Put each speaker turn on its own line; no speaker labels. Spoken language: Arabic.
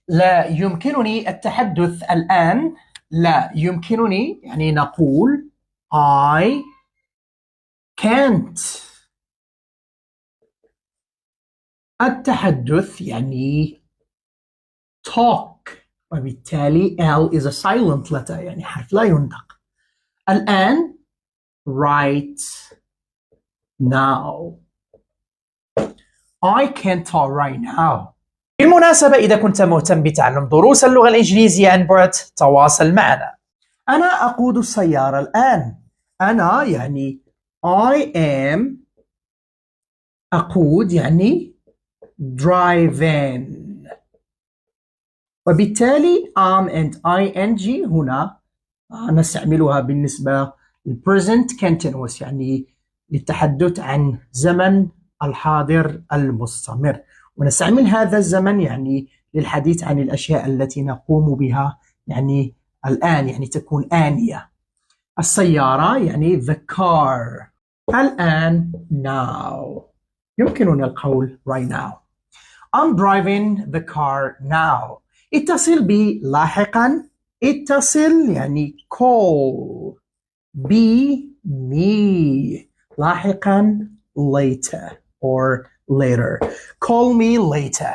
لا يمكنني التحدث الآن. لا يمكنني يعني نقول I can't. التحدث يعني talk، وبالتالي L is a silent letter يعني حرف لا ينطق. الآن right now. I can't talk right now.
بالمناسبة إذا كنت مهتم بتعلم دروس اللغة الإنجليزية عن بعد تواصل معنا.
أنا أقود السيارة الآن. أنا يعني I am. أقود يعني driving، وبالتالي am and ing هنا نستعملها بالنسبة للpresent continuous يعني للتحدث عن زمن الحاضر المستمر، ونستعمل هذا الزمن يعني للحديث عن الأشياء التي نقوم بها يعني الآن، يعني تكون آنية. السيارة يعني the car. الآن now. يمكننا القول right now. I'm driving the car now. اتصل بي لاحقا. اتصل يعني call. be me. لاحقا later or later. Call me later.